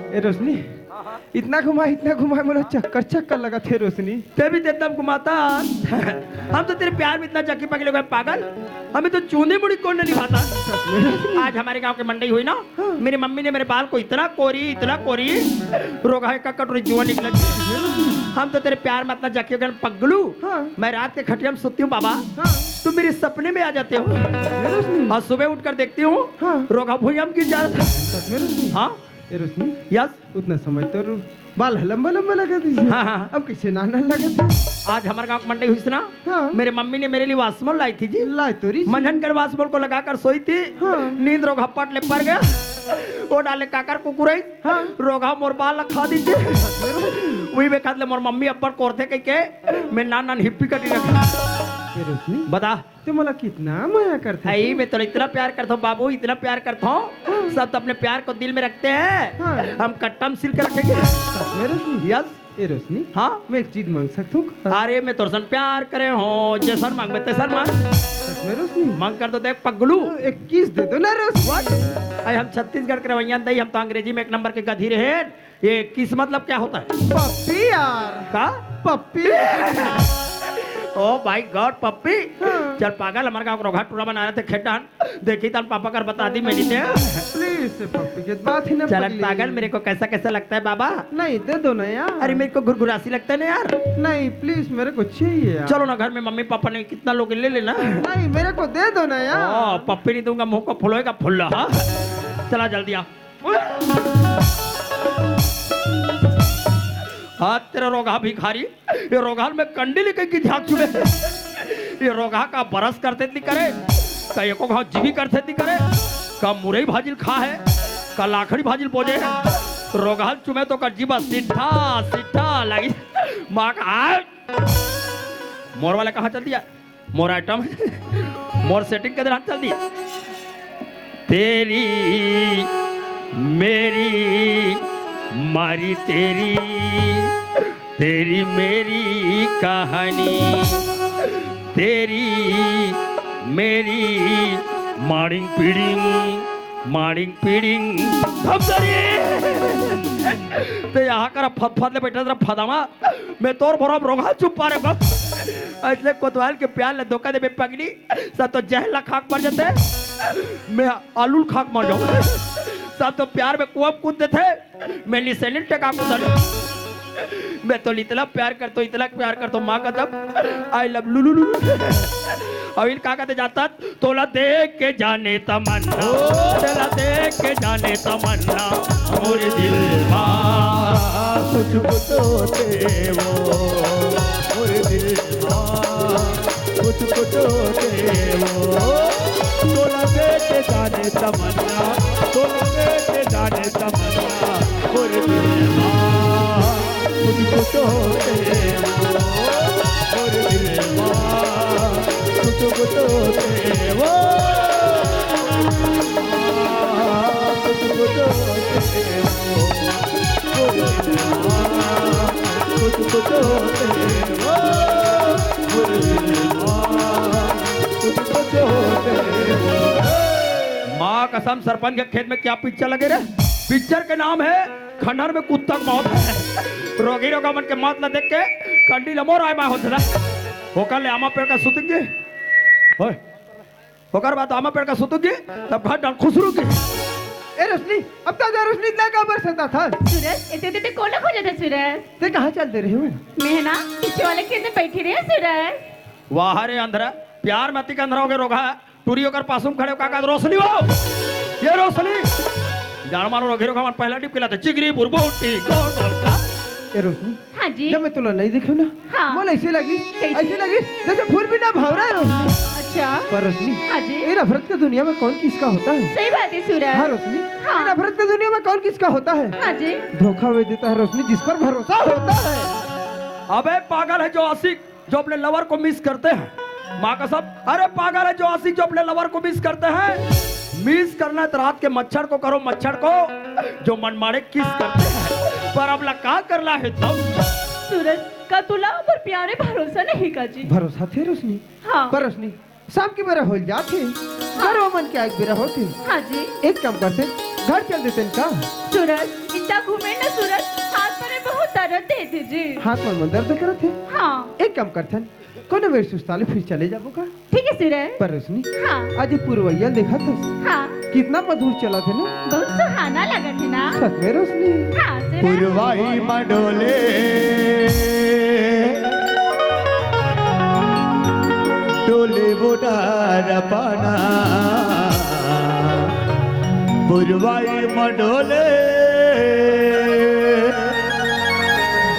ए रोशनी इतना घुमा बोला चक्कर चक्कर लगा थे रोशनी ते भी एकदम घुमाता हम तो तेरे प्यार में इतना चक्की पकड़े गए पागल हमें तो चूंदी मुड़ी कौन नहीं खाता। आज हमारे गांव की मंडई हुई ना मेरी मम्मी ने मेरे बाल को इतना कोरी रोगा का कटोरी जुआ निकला। हम तो तेरे प्यार में इतना जकी गए पगलू। मैं रात के खटिया में सोती हूँ बाबा तुम मेरे सपने में आ जाते हो और सुबह उठकर देखती हूँ रोगा भुजम की जा रहा। हाँ रोशनी यस उतना समय तो बाल लंबा लगा थी। हाँ। अब कैसे नाना लगा था। आज हमारे गांव मंडई हुई ना। हाँ। मेरे मम्मी ने मेरे लिए वासमोल लाई थी जी। लाई तोरी मंझन कर वासमोल को लगाकर सोई थी। हाँ। नींद रोगा पट ले पड़ गया वो डाले काकर कुकुरई। हाँ। रोगा मोर बाल खा दीजिए वही में खाद ले मोर मम्मी अब्बर कोरथे कह के मैं नान हिप्पी कटी रखा। रोशनी बता तो मला कितना माया करता है मैं तो इतना प्यार करता हूँ बाबू इतना प्यार करता हूँ सब तो अपने प्यार को दिल में रखते हैं। हाँ। हम कट्टम सिल के रखेंगे। रोशनी यस ए रोशनी हाँ मैं एक चीज मांग सकता हूँ। अरे मैं तोरसन प्यार करे हो जैसन मांग मैं तैसन मांग रोशनी मांग कर दो देख पगलू एक किस दे दो ना रोशनी। अरे हम छत्तीसगढ़ के रवैया दही हम तो अंग्रेजी में एक नंबर के गधी रहे। ये किस मतलब क्या होता है पप्पी यार का पप्पी ओ भाई गॉड पप्पी। चल पागल हमारे गाँव रोगा टूरा बना रहे थे खेटान देखी तन पापा कर बता दी मेरी थे प्लीज पप्पी की बात ही ना चल पागल मेरे को कैसा कैसा लगता है बाबा। नहीं दे दो ना यार। अरे मेरे को घुरघुरासी लगता है ना यार। नहीं प्लीज मेरे को चाहिए यार। चलो ना घर में मम्मी पापा ने कितना लोग ले लेना। नहीं मेरे को दे दो ना यार। पप्पी नहीं दूंगा मुंह को फुलोएगा फुल्ला। चला जल्दी आ हाँ तेरा रोगा भिखारी ये रोगाल में कंडी लेके की झाक चुके ये रोगा का बरस करते थी करे का एको घाव जीवी करते थी करे का मुरई भाजिल खा है का लाखड़ी भाजिल बोझे रोगाल चुमे तो का जीवा सिट्ठा सिट्ठा लगी माँ का मोर वाले कहाँ चल दिया मोर आइटम मोर सेटिंग के दौरान चल दिया। तेरी मेरी मारी तेरी तेरी मेरी कहानी तेरी मेरी मारिंग पीड़िंग तो यहाँ कर फद बैठा जरा फदामा मैं तोर भरा रोगा चुप पा रहे बस ऐसे कोतवाल के प्यार ले धोखा दे पगड़ी सब तो जहला खाक मर जाते मैं आलू खाक मर जाऊँ सब तो प्यार में कुआं कूदते थे मैं लिसेलिन टका कूद मैं तो इतना प्यार करता माँ का तब आई लव लुलु अविल का कहते जाता तोला देख के जाने तमन्ना तोला देख के जाने तमन्ना मोरे दिल कुछ कुछ वो मोरे दिल कुछ कुछ वो तोला देख के जाने तमन्ना तोला देख के जाने तमन्ना मोरे दिल कुछ कुछ होते और दिलवा कुछ कुछ होते वो कुछ कुछ होते वो कुछ कुछ होते वो कुछ कुछ होते। माँ कसम सरपंच के खेत में क्या पिक्चर लगे रे पिक्चर के नाम है खंडहर में कुत्ता मौत है रोगी रोगा मन के मौत न देख के कंडी लमोर आए मैं होता होकर ले आमा पेड़ का सुतुंगे होकर बात आमा पेड़ का सुतुंगे तब घर डाल खुसरू की ए रोशनी अब तक रोशनी इतना का बरसता था सूरज इतने कौन खोजा था सूरज ते कहाँ चलते रहे हो मैं ना पीछे वाले खेत में बैठी रही सूरज वाह रे अंधरा प्यार मती का अंधरा हो गया रोगा टूरी होकर पासुम खड़े काका रोशनी वो ये रोशनी जान मारो रोगी रोगा पहला टिप खिलाते चिगरी बुरबुटी ए रोशनी हाँ जी जब मैं तुला नहीं देखी ना हाँ। वो ऐसे लगी जैसे फूल भी ना भाव रहा है रोशनी। अच्छा पर रोशनी हाँ जी ये नफरत की दुनिया में कौन किसका होता है। सही बात है सूरज हाँ रोशनी हाँ। ये नफरत की दुनिया में कौन किसका होता है। हाँ जी धोखा वे देता है रोशनी जिस पर भरोसा होता है। अबे पागल है जो आशिक जो अपने लवर को मिस करते हैं माँ का सब अरे पागल है जो आशिक जो अपने लवर को मिस करते हैं मिस करना है तो रात के मच्छर को करो मच्छर को जो मनमाड़े किस करते हैं पर अब लगा करना है तब सूरज का तुला पर प्यारे भरोसा नहीं का जी भरोसा थे रोशनी हाँ पर रोशनी शाम की बेरा हो जाती घर मन के एक बेरा होती हाँ जी एक काम करते घर चल देते हैं का? सूरज इतना घूमे ना सूरज, हाथ पर बहुत दर्द दे दीजिए। हाथ में दर्द करत है। हाँ एक काम करथन, कोनो बेर सुस्ताले फिर चले जाबो का? ठीक है सूरज। पर रोशनी, हाँ आज ये पुरवैया देखा था, हाँ कितना मधुर चला थे ना? बहुत सुहाना लगा थे ना? सच में रोशनी? हाँ सूरज। पुरवाई मडोले डोले बुढ़ार पाना, पुरवाई मडोले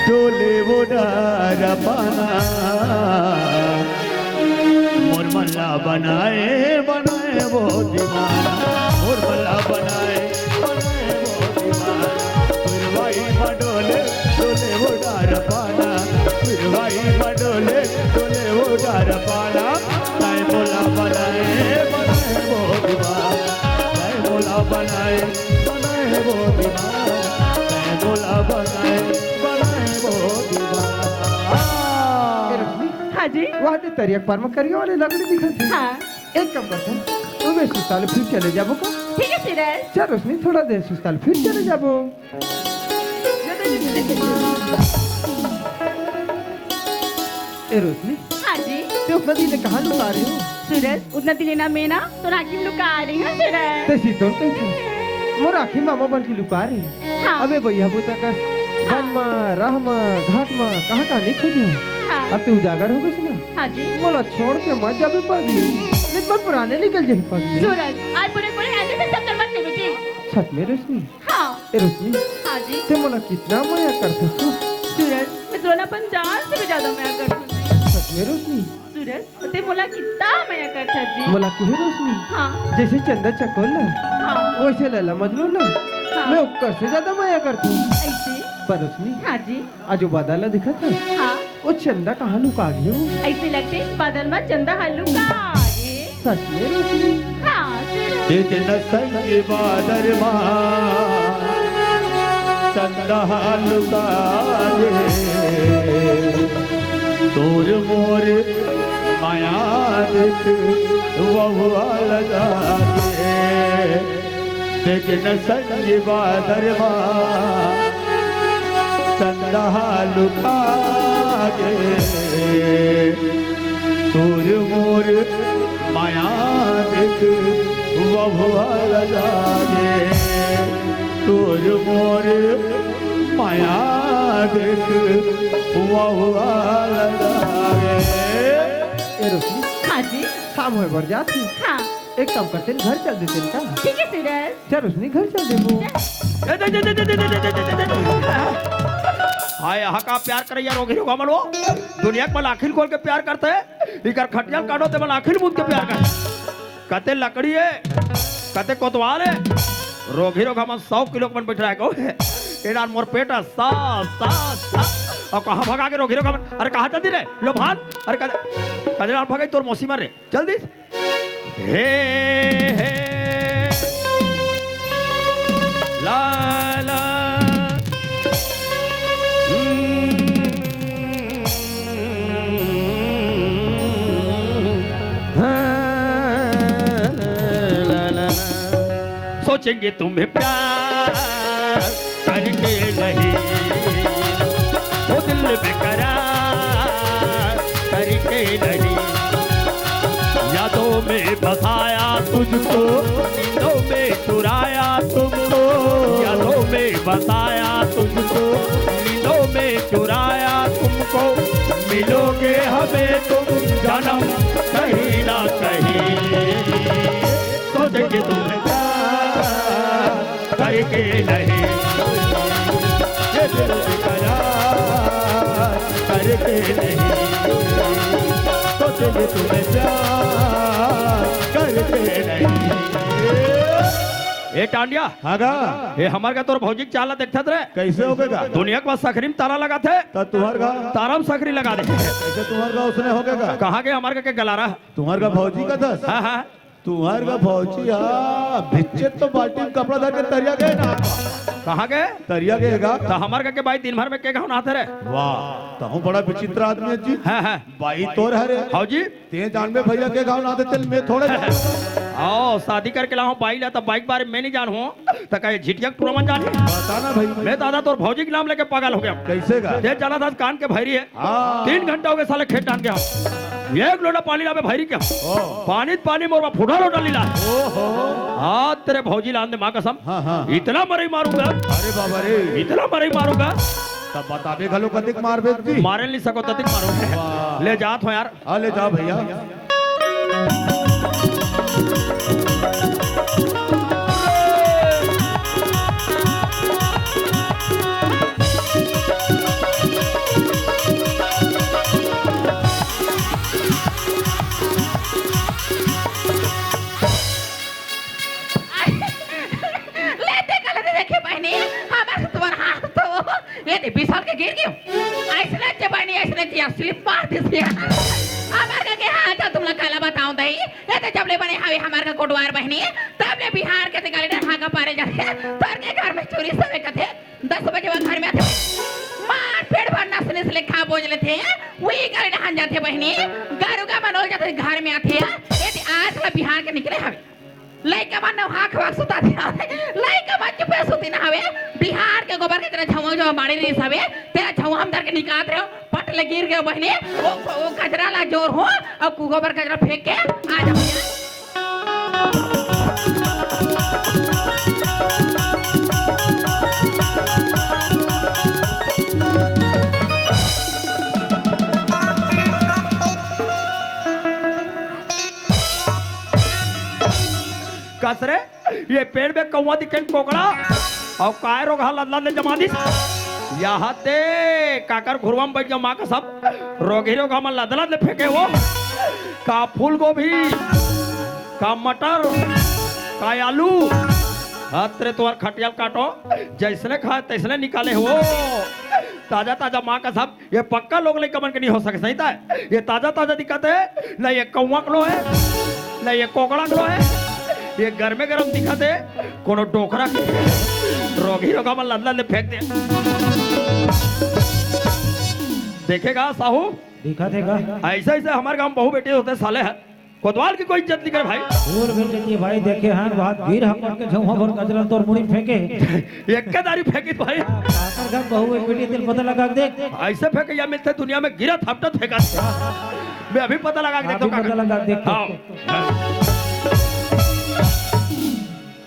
डोले बुढ़ार पाना, मुरमल्ला बनाए बनाए वो दीवाना, मुरमल्ला बनाए बनाए वो दीवाना, पुरवाई मडोले डोले बुढ़ार पाना, पुरवाई मडोले डोले बुढ़ार पाना, ताई बोला बनाए बनाए वो दीवाना, ताई बोला बनाए बनाए वो दीवाना, ताई बोला बनाए बनाए वो दीवाना। ए रोशनी, हाँ जी। वहाँ ते तरिया पार में करिया वाले लकड़ी दिखा थे। हाँ एक काम करथन, तो बेर सुस्ताले फिर चले जाबो का? ठीक है सूरज। चल रोशनी, थोड़ा देर सुस्ताले फिर चले जाबो। ए रोशनी, हाँ जी ते उतना दिन कहाँ लुका रहे हो? सूरज, उतना दिलेना में ना तो राखी लुका आ रही है सूरज। ते सीतों कैसे? मोर आखी मामा बन के लुका रहे। हाँ अबे भैया बुता का वन में, राह में, घाट में कहाँ नहीं खोजे हो? हाँ अब तू उजागर हो गई ना? हाँ जी। बोला छोड़ के मत जाबे पगली, नहीं तो पुराने निकल जाही पगली। सूरज आज पूरे पूरे ऐसे में सब मत ले बेटी। सच में रोशनी? हाँ ए रोशनी, हाँ जी। ते मोला कितना माया करता तू? सूरज मैं तो ना 50 से भी ज्यादा माया करती हूँ। सच में रोशनी? सूरज ते मोला कितना माया करता जी। मोला की रोशनी? हाँ जैसे चंदा चकोर ना, हाँ वैसे लैला मजनू ना, हाँ। मैं उपकर से ज्यादा माया करती हूँ। ऐसे। पर रोशनी, हाँ जी। आज वो बादल दिखा था, हाँ वो चंदा कहाँ लुका गया वो? ऐसे लगते बादल में चंदा हल्लू का आगे। सच में रोशनी? हाँ सूरज। जितन संग बादर चंदा लुकाए, तोर मोर माया देख वहुआ लगाए, जितन संग बादर चंदा लुकाए, तोर मोर माया देख वहुआ लगाए, तोर मोर माया देख वहुआ लगाए। ए रोशनी, हाँ जी। शाम होए बर जाती, हाँ एक काम करते हैं, घर चल देते हैं का? ठीक है सूरज। चल रोशनी, घर चल देबो। हाय यहाँ का प्यार करे यार रोगी होगा मलो दुनिया के आखिर खोल के प्यार करते हैं इकर खटिया काटो ते मन आखिर मुंद के प्यार कर कते लकड़ी है कते कोतवाल है रोगी रोग हम 100 किलो के मन बैठ रहा है को एडान मोर पेटा सा सा सा और कहाँ भगा के रोगी रोग अरे कहाँ चलती रे लो भान अरे कदे डाल भगाई तोर मौसी मार रे जल्दी हे हे ला ला सोचेंगे तुम्हें प्यार करके नहीं वो दिल बेकरार करके नहीं यादों में बसाया तुझको नींदों में चुराया तुमको यादों में बसाया तुझको नींदों में चुराया तुमको मिलोगे हमें तुम जन्म कहीं ना कहीं सोचेंगे तुम्हें करके नहीं ये दिल बेकरार करके नहीं सोचेंगे तुम्हें प्यार करके नहीं। ए टांडिया आगा ये हमार का तोर भौजी चाला देखत रे कैसे हो गएगा? दुनिया के सखरी में तारा लगा थे तो तुम्हार का तारा में सखरी लगा दे कैसे तुम्हार का उसने हो गएगा? कहाँ के हमार का के गलारा तुम्हार का भौजी का दस हाँ हाँ तुम्हार का फौजी भिच्चे तो बाल्टी में कपड़ा धर के तरिया गए ना कहाँ गए तरिया गएगा तो हमारे के भाई दिन भर में के गाँव नहाते रहे वाह तहु बड़ा विचित्र आदमी है जी है भाई तोर हरे हाउ जी ते जान में भैया के गाँव ना देते मैं थोड़े आओ शादी करके लाऊं बाइक ला तो बाइक बारे में नहीं जान हूँ तो कहे झिटिया पुरमन जाने बताना भाई मैं दादा तोर भौजी के नाम लेके पागल हो गया कैसे गा ये जाना था कान के भैरी है हाँ। 3 घंटा हो गए साले खेत टान के हम एक लोटा पानी लावे भैरी क्या पानी मोरवा फुटा लोटा लीला ओहो हाँ तेरे भौजी लान दे माँ कसम हाँ इतना मरे मारूंगा अरे बाबा रे इतना मरे मारूंगा तब बताबे घलो कतिक मार बेच दी मारे नहीं सको ततिक मारूंगा ले जात हो यार हाँ ले जा भैया बिसाल के गिर गयो ऐसने जे बनी ऐसने जे स्लिप मार दिसिया हमार का के हां तो तुम लोग काला बताऊं दई ये तो जबले बने हावे हमार का कोटवार बहनी तबले बिहार के गाड़ी ढा का पारे जाते तर के घर में चोरी सवे कथे 10 बजे वो घर में आते मार पेड़ भर नसने से खा बोझ लेते वही गाड़ी ढा जाते बहनी गारू का मनोल जाते घर में आते ये आज का बिहार के निकले हवे लइका मन हाख वाक सुता दिया लइका मन चुपे सुती ना हवे बिहार के गोबर के तेरा छवा जो मारी नहीं हवे तेरा छवा हम धर के निकाल रहे हो पट ले गिर गए बहने वो कचरा ला जोर हो अब गोबर कचरा फेंक के आ जाओ कसरे ये पेड़ में कौवा दिखे कोकड़ा और काय रोग लदला ने जमा दी यहाँ ते काकर घुरवाम बैठ जाओ माँ का सब रोगी रोग हम लदला ने फेंके वो का फूल गोभी का मटर का आलू तेरे तुम्हार खटियाल काटो जैसने खाए तैसने निकाले हो ताजा ताजा माँ का सब ये पक्का लोग लेकर कमन के नहीं हो सके सही था ये ताजा ताजा दिक्कत है न ये कौवा कलो है न ये कोकड़ा कलो है ये गर्मे गरम दिखत है कोनो डोकरा के रोगी रोगा में लदला ने फेंक दे देखेगा साहू दिखा देगा ऐसे ऐसे हमारे गांव बहु बेटे होते साले हैं कोतवाल की कोई इज्जत नहीं करे भाई दूर भेज देती भाई देखे हां बात गिर हम के झौवा भर कचरा तोर मुड़ी फेंके एक के दारी फेंकी भाई काकर का बहु एक बेटी दिल पता लगा के देख ऐसे फेंके या मिलते दुनिया में गिरा थापटा फेंका मैं अभी पता लगा के देखता हूं पता लगा के देख आओ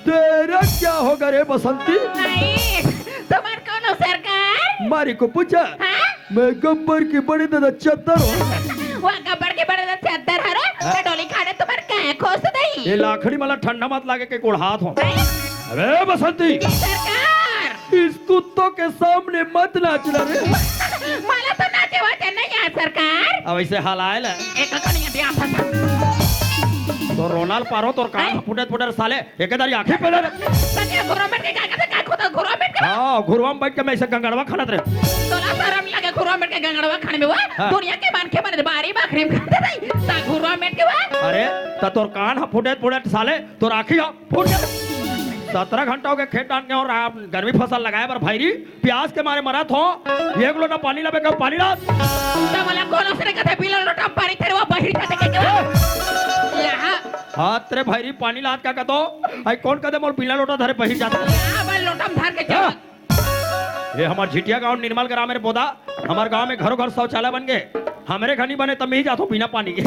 तेरा क्या होगा रे बसंती नहीं तुम्हार कौन हो सरकार मारी को पूछा हां मैं गब्बर की बड़ी दादा चद्दर हूँ वो गब्बर के बड़े चादर हरो तो डोली खाने तुम्हार काहे खोस दई ये लाखड़ी माला ठंडा मत लागे के कोड़ हाथ हो अरे बसंती सरकार इस कुत्तों के सामने मत नाचना रे मला तो नाचे वाचे नहीं है सरकार अब ऐसे हालायल है एक कनिया दिया था तो रोनाल पारो तो कान फुटत फुटत साले एक दारी आंखें पे ले सके घुरमेट के का खोदा घुरमेट के हां घुरवाम बैठ के मैं ऐसे गंगड़वा खानत रहे तोला शरम लगे घुरमेट के गंगड़वा खाने में हाँ। हुआ दुनिया के मान के मन बारी बाखरी में खाते नहीं ता घुरमेट के हुआ अरे त तोर कान फुटत फुटत साले तोर आंखी फूट गए 17 घंटा हो गए खेत डाल के और गर्मी फसल लगाए पर भाईरी प्यास के मारे मरा थो एक लोटा पानी लावे का पानी ला तो मला कोन से कथे पीला लोटा पानी तेरे वो बहिर जाते के यहां हां तेरे भाईरी पानी लात का कतो आई कौन कदे मोर पीला लोटा धरे बहिर जाता यहां बल लोटा धर के चल ये हमार झिटिया गांव निर्मल ग्राम में बोदा हमार गांव में घरों घर शौचालय बन गए हमारे घर नहीं बने तब मैं ही जाता हूँ बिना पानी के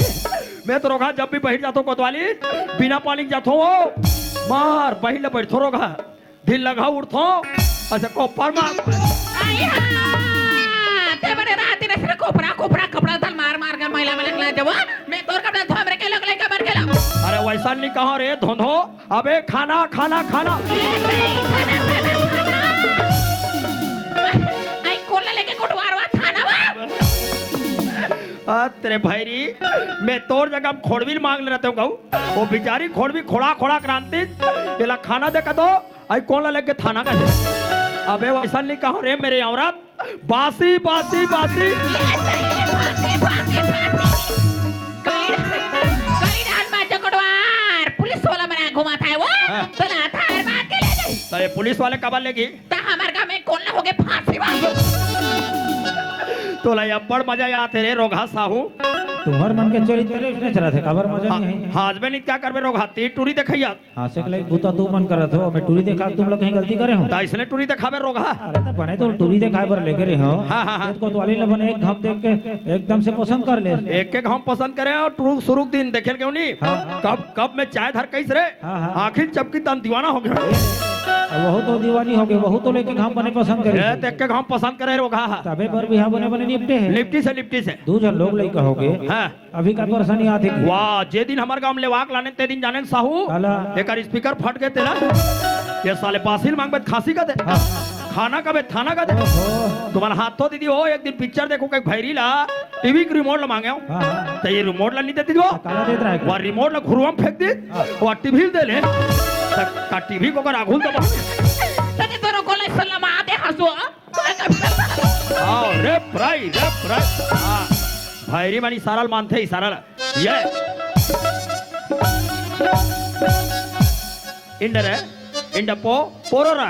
मैं तो रोगा जब भी बहिर जाता हूँ कोतवाली बिना पानी के जाता हूँ मार बहिर बैठ थो रोगा ढील लगा उठो अच्छा कोपर मार आई हां ते बने रात ने सिर कोपरा कोपरा कपड़ा दल मार मार कर महिला में लगला जब मैं तोर कपड़ा धो हमरे के लग लेके बर गेला अरे वैसा नहीं कहा रे धोधो अबे खाना खाना खाना आई कोला लेके कोटवारवा थाना वा तेरे भाईरी मैं तोर जगह खोड़वी मांग ले रहते हूँ वो बेचारी खोड़वी खोड़ा खोड़ा क्रांति ये खाना दे दो आई कौन ला लेके थाना का अबे वैसा नहीं कहा रे मेरे औरत बासी बासी बासी पुलिस तो ये पुलिस वाले कब लेगी ता हमार गांव में कौन ना होगे फांसी वाला तो ला अब्बड़ मजा आते रे रोगा साहू तुम्हार मन के चरित्र उसने चला थे खबर मजा नहीं है हस्बैंड क्या करबे रोगा ती टूरी देखैया हाँ से लाइक बुता तू मन करत हो मैं टूरी देखा तुम लोग कहीं गलती करे हो तो इसने टूरी दिखावे रोगा अरे तो बने तो टूरी दिखाए पर लेके रहे हो हाँ, हाँ, हाँ। को तो वाली ने बने एक घाप देख के एकदम से पसंद कर ले एक एक हम पसंद करे और टूरू शुरू दिन देखे क्यों नहीं हाँ। कब मैं चाय धर कैस रे हाँ, हाँ। आखिर चपकी तन दीवाना हो गया वह तो दीवानी हो गई वह तो लेके घाप बने पसंद करे ये देख के हम पसंद करे रोगा तबे पर भी हाँ बने बने निपटे है लिपटी से दो जन लोग लेके हो गए हाँ अभी का परेशानी आती थी वाह जे दिन हमारे गांव में लेवाक लाने ते दिन जाने साहू काला। एक स्पीकर फट गए तेरा ये साले पासिल मांग खांसी का दे खाना का बे थाना का दे ओहो। तुम्हारा हाथ तो दीदी हो एक दिन पिक्चर देखो कहीं भैरी ला टीवी की रिमोट ला मांगे हाँ, हाँ। तो ये रिमोट ला नहीं देती जो काला देत रहा है वो रिमोट ला घुरुआ में फेंक दी वो टीवी दे ले का टीवी को अगर आघुल दबा तने तोरो कोले सलाम आदे हसो आओ रे प्राई हां भैरी मानी सारल मानते ही सारल ये इंडर है इंडपो पोरोरा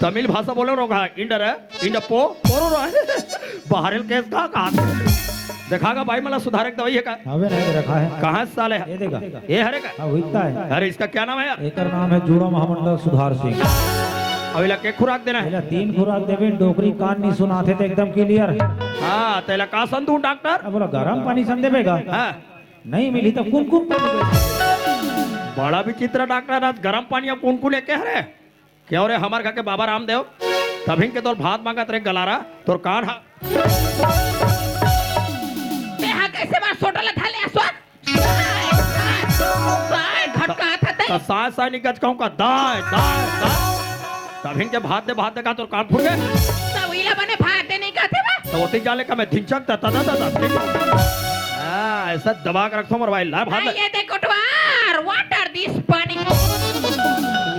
तमिल भाषा बोलो रोगा इंडर है इंडपो पोरोरा बाहर केस कहा देखागा भाई मला सुधारक दवाई है का हवे नहीं रखा है कहाँ से साले ये देखा ये हरे का हाँ वहीता है अरे इसका क्या नाम है यार एक नाम है जूड़ा महामंडल सुधार सिंह अभी ला के खुराक देना है पहले 3 खुराक देवे डोकरी कान नहीं सुनाते थे एकदम क्लियर हाँ तेला का संतू डॉक्टर अब बोला गरम पानी सन देवेगा हाँ नहीं मिली तो कुन बड़ा विचित्र डॉक्टर आज गर्म पानी अब कौन कौन क्या रे क्यों रे हमारे घर के बाबा रामदेव तभी के तोर भात मांगत रे गलारा तोर कान हा तेहा कैसे बार सोटला थाले असवा साय घटका था ते तो साय निकच कहूं का दाय तभी के भात दे का तोर कान फूट गए तवीला बने भात नहीं कहते बा तो होती जाले का मैं धिंचक हाँ ऐसा दबा कर रखता हूँ भाई ला भात ये दे कोटवार वाटर दिस पानी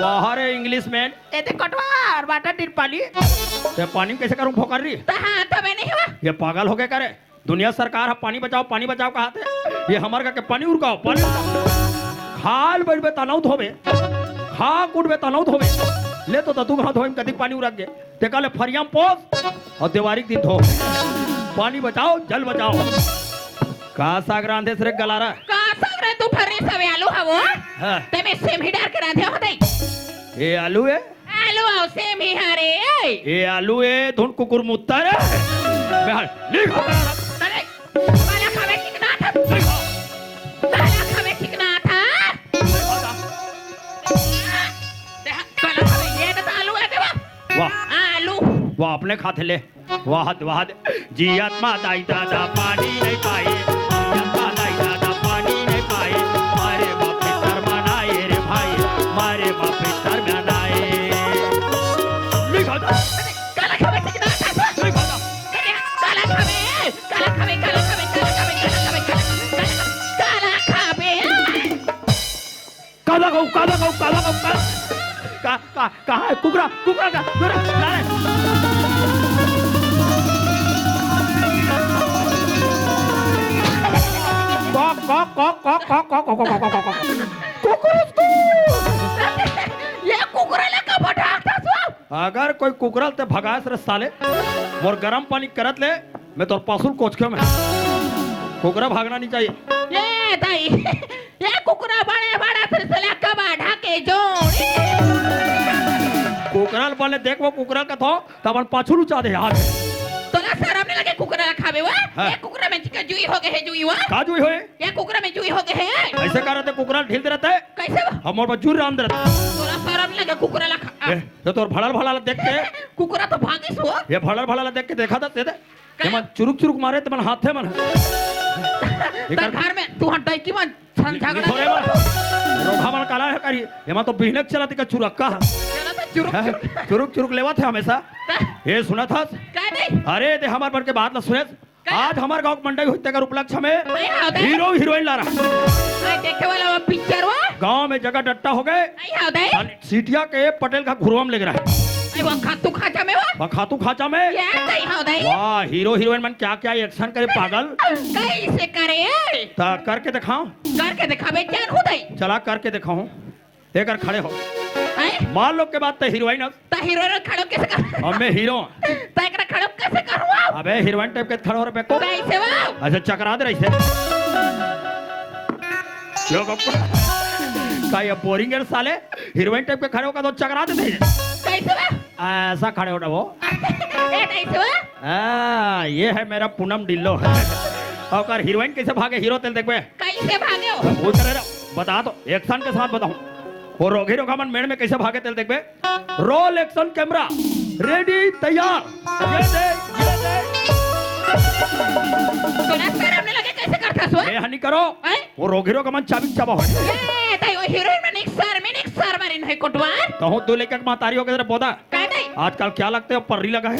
वाह रे इंग्लिश मैन ये दे कोटवार वाटर दिस पानी ये पानी कैसे करूं फोकर रही ता हां तबे नहीं हुआ ये पागल हो गए करे दुनिया सरकार है पानी बचाओ कहाते ये हमारे का के पानी उड़काओ पानी खाल बैठबे तनाव धोबे खा कुटबे तनाव धोबे ले तो तू हाथ धोइम कदी पानी उड़क गे ते काले फरियाम पोस और दिवारी दिन धो पानी बचाओ जल बचाओ का सागर आंधे से गलारा का सगरे तू फरे सवे आलू हवो हाँ। ते में सेम ही डाल के राधे होते ये आलू है आलू आओ सेम ही हरे ये आलू है धुन कुकुर मुत्ता रे बेहाल लिखो तने वाला खावे चिकना था वाला खावे चिकना था वाला खावे ये तो आलू है देवा वाह आलू वो अपने खाते ले वाह जी आत्मा दाई दादा पानी नहीं पाए आत्मा दाई दादा पानी नहीं पाए मारे बापे तर मनाए रे भाई मारे बापे तर मनाए लिखा था काला खावे चिकना था लिखा था काला खावे काला खावे काला खावे काला खावे काला खावे काला खावे काला कहाँ है कुकरा का ला रे ये कुकुरेला का भटाकता सो अगर कोई कुकरल ते भगास रे साले मोर गरम पानी करत ले मैं तोर पासुल कोचके में कुकरा भागना नहीं चाहिए ये दाई ये कुकुरा बड़े बड़ा सिलसिला का बाढ़ा के जोड़ी कुकरल वाले देख वो कुकरल का थो तब पाछुल उचा दे यार तोला शर्म नहीं लगे कुकुरा खावे वा हाँ। ये कुकुरा में चिका जुई हो गए है जुई वा काजू होए ये कुकुरा में जुई हो गए है ऐसे कर रहते कुकरल ढील दे रहते कैसे वा हम और बजूर राम दे रहते तोला शर्म नहीं लगे कुकुरा ला खा तो तोर भड़ल देख के कुकुरा तो भागे सो ये भड़ल देख के देखा था दे ये मन चुरुक मारे तो मन हाथे मन तो घर में तू हटाई की मन छन झगड़ा थोड़े मन रोधा मन काला है करी ये मन तो बिहनक चलाती का चुरक्का चुरुक लेवा थे हमेशा ये सुना था काय नहीं अरे दे हमार पर के बात ना सुने आज हमार गांव मंडई होते का उपलक्ष्य में नहीं होता हीरो हीरोइन ला रहा आई देखे वाला वो पिक्चर वा गांव में जगह डट्टा हो गए नहीं होता सीटिया के पटेल का घुरवम लग रहा है आई वो खातू खाचा में वा खातू खाचा में ये नहीं होता वाह हीरो हीरोइन मन क्या क्या एक्शन करे पागल कैसे करे ता करके दिखाओ करके दिखावे जान होता चला करके दिखाओ लेकर खड़े हो आई मान लो के बाद तो हीरोइन है। तो हीरोइन खड़ो कैसे कर अब मैं हीरो तो एकरा खड़ो कैसे करवा अबे हीरोइन टाइप के खड़ो रे पे को कैसे वा अच्छा चकरा दे रही से क्यों का ये बोरिंग है साले हीरोइन टाइप के खड़े होकर तो चकरा देते कैसे वा ऐसा खड़े होना वो ए कैसे वा ये है मेरा पूनम डिल्लो और हीरोइन कैसे भागे हीरो तेल देख कैसे भागे हो वो करे बता दो एक्शन के साथ बताऊं और रोगी रोगामन मेड़ में कैसे भागे तेल देख रोल एक्शन कैमरा रेडी तैयार ये दे तोरा शर्म नहीं लगे कैसे करता सो ये हनी करो वो रोगी रोगामन चाबी चाबा हो ए तई ओ हीरोइन में निक सर मारिन है कोटवार तो हूं दो लेकर मातारी हो के तेरे पौधा काय दई आजकल क्या लगते हो पर्री लगा है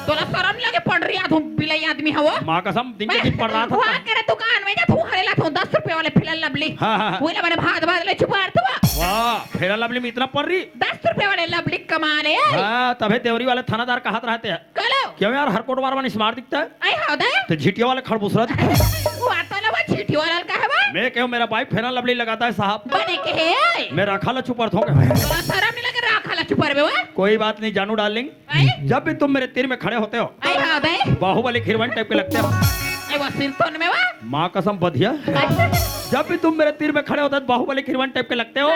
तोरा शर्म नहीं लगे पढ़ रही आधो बिलाई आदमी है वो माँ कसम दिन के दिन पढ़ रहा था वहां करे दुकान में जा तू हरेला तो 10 रुपए वाले फिलल लबली हाँ, हाँ, हाँ। वो ले मैंने भात भात ले छुपा तो वाह फेरा लवली में इतना पड़ रही 10 रुपए वाले लबली कमा रहे हाँ तभी देवरी वाले थानादार का हाथ रहते हैं कलो क्यों यार हर कोटवार वाला स्मार्ट दिखता है आई हाउ दे तो झिटिया वाले खड़बूसरा दिखता है वो आता ना वो चीटी वाला का है बा मैं क्यों मेरा भाई फेरा लवली लगाता है साहब बने के है मैं रखा ला छुपर थोंगे तोरा शर्म नहीं लगे राखा ला छुपा रे वो कोई बात नहीं जानू डार्लिंग आई जब भी तुम मेरे तीर में खड़े होते हो आई हाउ दे बाहुबली खीरवन टाइप के लगते हो आई वो सिरतोन में वा माँ कसम बधिया जब भी तुम मेरे तीर में खड़े होते हो बाहुबली खीरवन टाइप के लगते हो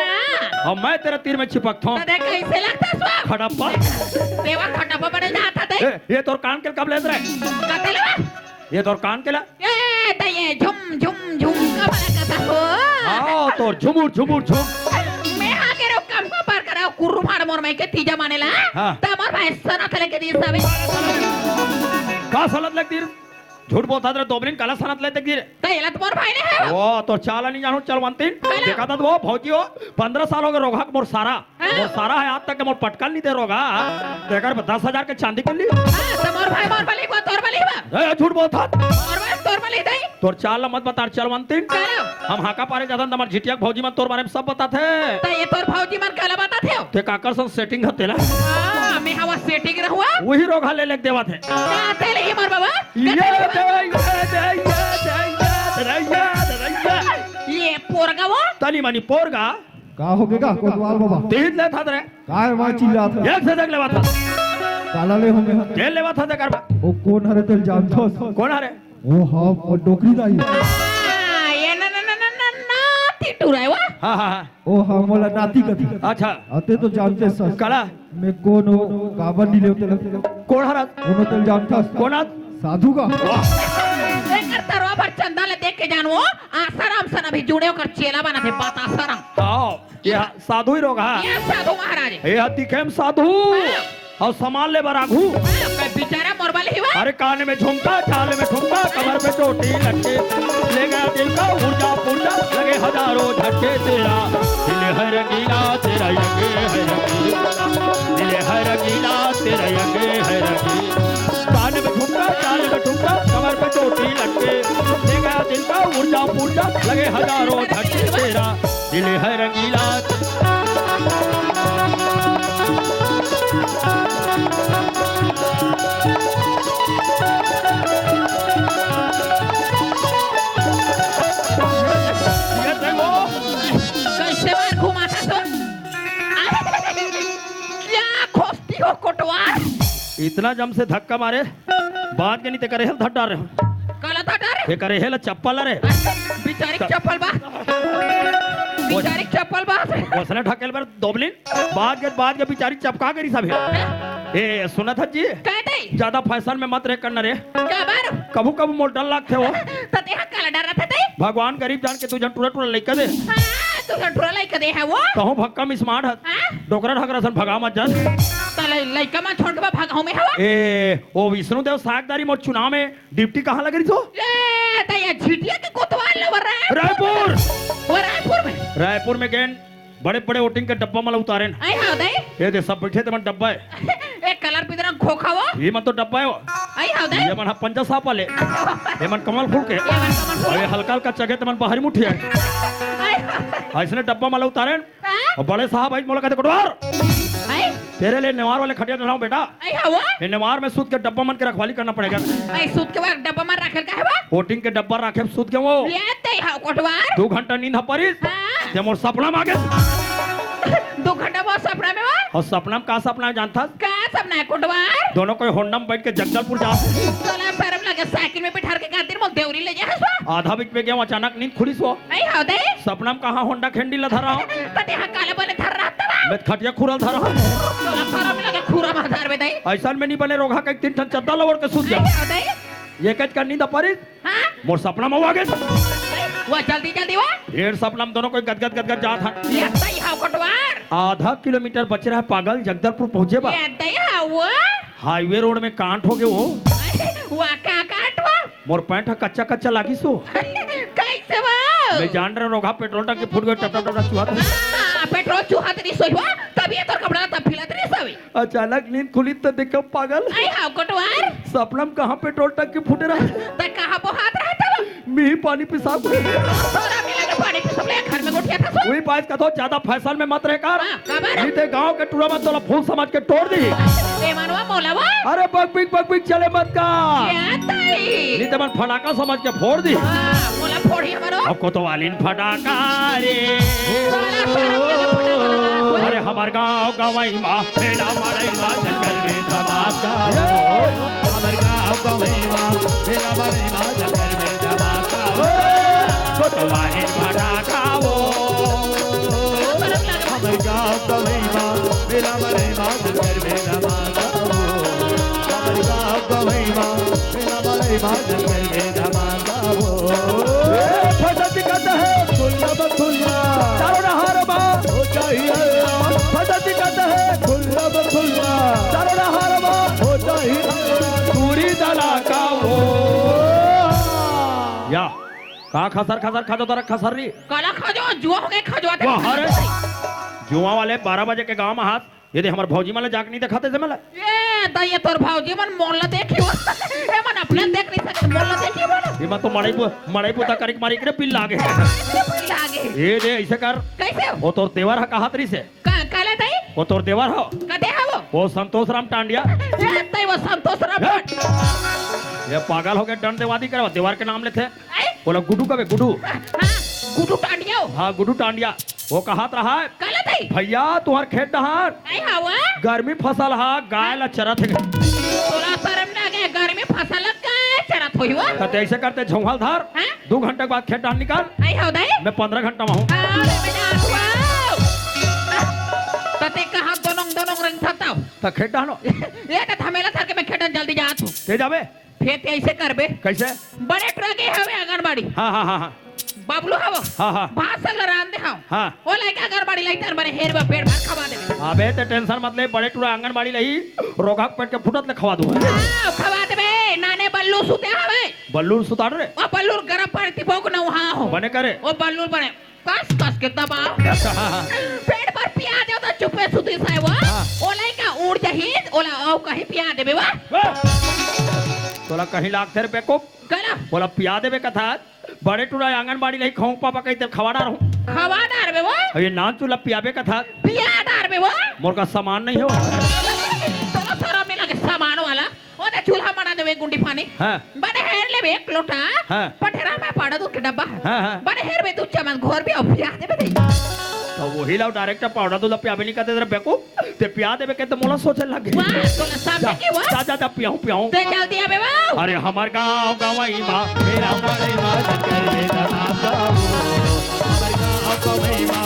और मैं तेरे तीर में चिपकता हूँ तो देख कैसे लगता है सो खड़प्पा देवा खटपा बड़े जाता दे ये तोर कान के कब ले रहे कतलवा ये तोर कान के ला ए तये झुम झुम झुम का बड़ा कथा हो आओ तोर झुमुर झुमुर झुम मैं आके रो काम को पार कराओ कुर्रू फाड़ मोर मैं के तीजा मानेला हाँ। तमर भाई सना थले के दी सबे का सलत लगती रे झूठ बोलता तेरे दोबलिन काला सनत लेते गिरे तैला तमर भाई ने है ओ तो चाला नहीं जानू चलवंती देखा था वो भौजी हो 15 साल हो गए रोगा मोर सारा है आज तक मोर पटकल नहीं दे रोगा देखकर 10,000 के चांदी कर ली तमर भाई मोर बली को तोर बली बा झूठ बोलता मोर भाई तोर बली दई तोर चाल मत बता चलवंती चलो हम हाका पारे जाता तमर झिटिया भौजी मन तोर बारे में सब बताते तय तोर भौजी मन काला बताते हो ते काकरसन सेटिंग हतेला मैं हवा सेटिंग रहुआ वही रोगा ले लेके देवा थे क्या तेले ही मोर बाबा ये पोरगा वो तनी मनी पोरगा का हो गएगा कोतवाल बाबा तीन ले था रे काय वहां चिल्ला था एक से देख लेवा था काला ले होंगे जेल लेवा था देकर वो कौन हरे तेल जानतो कौन हरे वो हाँ वो डोकरी दाई ये ना टिटूरा है वो हाँ हाँ हाँ ओ हाँ मोला नाती कथी अच्छा आते तो जानते सर कला मैं कौन हो काबर नहीं लेते लगते कौन हरा उन्होंने तेल जानता कौन आ साधु का एकर तरवा भर चंदा ले देख के जानवो आसाराम सन अभी जुड़े होकर चेला बना थे बात आसाराम आओ ये साधु ही रोगा ये साधु महाराज ये दिखेम साधु और सामान ले बराघू कई बेचारा मोरबल ही हुआ अरे कान में झुमका चाल में ठुमका कमर पे चोटी लटके ले गया दिल का ऊर्जा पूर्जा लगे हजारों झटके तेरा दिल है रंगीला तेरा यंगे है रंगीला दिल है रंगीला तेरा यंगे है रंगीला कान में झुमका चाल में ठुमका कमर पे चोटी लटके ले गया दिल का ऊर्जा पूर्जा लगे हजारों झटके तेरा दिल है रंगीला कैसे बार घुमा था तो क्या खोस्ती हो कोटवार इतना जम से धक्का मारे बात के नहीं ते करे हेल धट डाल रहे हो काला था डर ये करे हेल चप्पल रे बेचारी चप्पल बा बेचारी चप्पल बा वसने ढकेल पर दोबलिन बाद के बिचारी चपका करी सब ए सुना था जी कहते ज्यादा फैशन में मत रे करना रे क्या बार कबू कबू मोर डर लागते हो तो देहा काला डर रहा था भगवान गरीब जान के तू जन टूरा टूरा लेकर दे तू कंट्रोल लाई कदे है वो कहूं भक्का में स्मार्ट है हां डोकरा ढकरा सन भगा मत जन तले लइका मा छोड़ के भागाओ में हवा ए ओ विष्णु देव सागदारी मोर चुनाव में डिप्टी कहां लग रही तो ए तया झिटिया के कोतवाल ले रहा है रायपुर वो रायपुर में गेन बड़े बड़े वोटिंग के डब्बा मला उतारे आई हां दे ये दे सब बैठे ते मन डब्बा है एक कलर पिदरा खोखा वो ये मन तो डब्बा है वो आई हां दे ये मन पंजा साप वाले ये मन कमल फूल के ये मन कमल और ये हल्का हल्का चगे ते मन बाहरी मुठी है आई ऐसने डब्बा मला उतारे और बड़े साहब आई मोला कहते कोटवार आई तेरे लिए नेवार वाले खटिया डलाऊं बेटा आई हां वो ये नेवार में सूद के डब्बा मन के रखवाली करना पड़ेगा आई सूत के बाद डब्बा में रखल का है वो वोटिंग के डब्बा रखे सूद के वो ये ते हां कोटवार 2 घंटा नींद हपरिस हां ते मोर सपना मागे 2 घंटा हुआ सपना में वो और सपना में का सपना है जानता का सपना है कुटवार दोनों कोई होंडा में बैठ के जगदलपुर जा साला शर्म लगे साइकिल में बिठा के गातिर में देवरी ले जा हसवा आधा बीच में गया अचानक नींद खुली सो नहीं होते सपना में कहा होंडा खेंडी ला धरा तते हा काले बने धर रहा था मैं खटिया खुरल धरा साला शर्म लगे खूरा माधार में दई ऐसा में नहीं बने रोगा का तीन ठन चद्दा लवड़ के सूत जा नहीं होते ये कच का नींद परी हां मोर सपना में आ गए वो जल्दी वो ढेर सपना में दोनों कोई गदगद जा था ये सही हा कुटवार आधा किलोमीटर बच रहा है पागल जगदलपुर पहुंचे बा ये दई हा वो हाईवे रोड में कांट हो गए वो का काटवा मोर पैंट कच्चा कच्चा लागी सो कैसे वो मैं जान रहा रोगा पेट्रोल टंकी फूट गए टप टप चुहा पेट्रोल चूहा तरी सोईवा तभी तो कपड़ा तब फिला तरी सवी अचानक नींद खुली तो देखो पागल आई हाउ कुटवार सपना में कहाँ पेट्रोल टंकी फूटे रहा त कहां बहात रहता मी ही पानी पिसाब सारा मिला के पानी पे सब ले घर में गोठिया था सो वही बात का तो ज्यादा फैशन में मत रह कर हाँ, कबर? नहीं ते गांव के टूरा मत तोला फूल समझ के तोड़ दी ए मनवा मौलावा अरे बग बिग चले मत का क्या तई नहीं ते मन फटाका समझ के फोड़ दी हां मोला फोड़ी हमरो अब को तो वालिन फटाका रे साला शर्म लगे फटा अरे हमार गांव गवई मां मेला मारई मां जंगल में धमाका हमार गांव गवई मां मेला मारई मां जंगल में धमाका को तो वालिन फटाका वो हमार गांव गवई मां मेला मारई मां जंगल में धमाका हमार गांव गवई मां मेला मारई मां जंगल में धमाका फटक कहता है खुल्ला बखुल्ला चारों नहार बा हो चाहिए फटक कहता है खुल्ला बखुल्ला चारों नहार बा हो चाहिए पूरी दला का वो या का खसर खाजो दर खसर री काला खजो जुआ हो गए खजवाते वाह अरे जुआ वाले 12 बजे के गांव में हाथ ये दे हमार भौजी माले जाग नहीं दिखाते से मला ए दई तोर भाऊजी मन मोल्ला देखियो ए मन अपने देख नहीं सकते मोल्ला देखियो मन ये मैं तो मड़ई पुता करिक मारी करे पिल लागे लागे ये दे ऐसे कर कैसे वो तोर देवर है कहा तरी से काला दई वो तोर देवर हो कदे है वो संतोष राम टांडिया ये दई वो संतोष रपट ये पागल हो गए दंड देवादी करे देवर के नाम लेते आई बोला गुड्डू कबे गुड्डू हां गुडू टांडियो हाँ गुड्डू टांडिया वो कहा रहा है काला दई भैया तुम्हार खेत डहार आई हवा गर्मी फसल हा गाय ला चरत है तोरा शर्म लागे घर में फसल का चरत होइवा तो ऐसे करते झोंगल धार हां 2 घंटे के बाद खेत डाल निकाल आई हव दई मैं 15 घंटा में हूँ अरे बेटा वाओ तते कहां दोनों रंग थताओ तो खेत डालो ये तो थमेला थर के मैं खेतन जल्दी जात हूं ते जाबे फिर ते ऐसे करबे कैसे बड़े ट्रके हवे आंगनबाड़ी हाँ बाबलू हवो हाँ भात सगला रांध दे हां हाँ ओ लाइक आंगनबाड़ी लाइक तर बने हेर बा पेट भर खवा देबे अबे ते टेंशन मत ले बड़े टूरा आंगनबाड़ी लही रोगा पेट के फुटत ले खवा दूँ हां खवा देबे नाने बल्लू सुते हवे बल्लू सुताड़ रे ओ बल्लू गरम पानी तिबोक न वहां हो बने करे ओ बल्लू बने कस के दबाओ पेट पर पिया दे तो चुपे सुती साइवा ओ लाइक उड़ जही ओला औ कहीं पिया देबे वा तोला कहीं लाख रुपए को गला बोला पिया देवे कथा बड़े टूरा आंगनबाड़ी लही खाऊं पापा कहते खवाड़ा रहूं खवादार बे वो ये नान चूल्हा पियाबे कथा पियादार बे वो मोर का सामान नहीं हो तो सारा में लगे सामान वाला ओने चूल्हा बना देवे गुंडी पानी हाँ बने हेर लेबे एक लोटा हाँ। पठरा में पाड़ा दूध के डब्बा हाँ। बने हेर बे तू चमन घोर भी अब पिया देबे दे तो वही लाओ डायरेक्ट पाउडर दूध पियाबे नहीं कहते तेरे बेको ते पिया देवे कहते मोला सोचे लगे वाह तोला सामने के वा जा पियाऊं ते जल्दी आबे वाह अरे हमार गाँव गवई माँ मेरा मरे माँ जंगल में धमाका हो हमार गाँव गवई माँ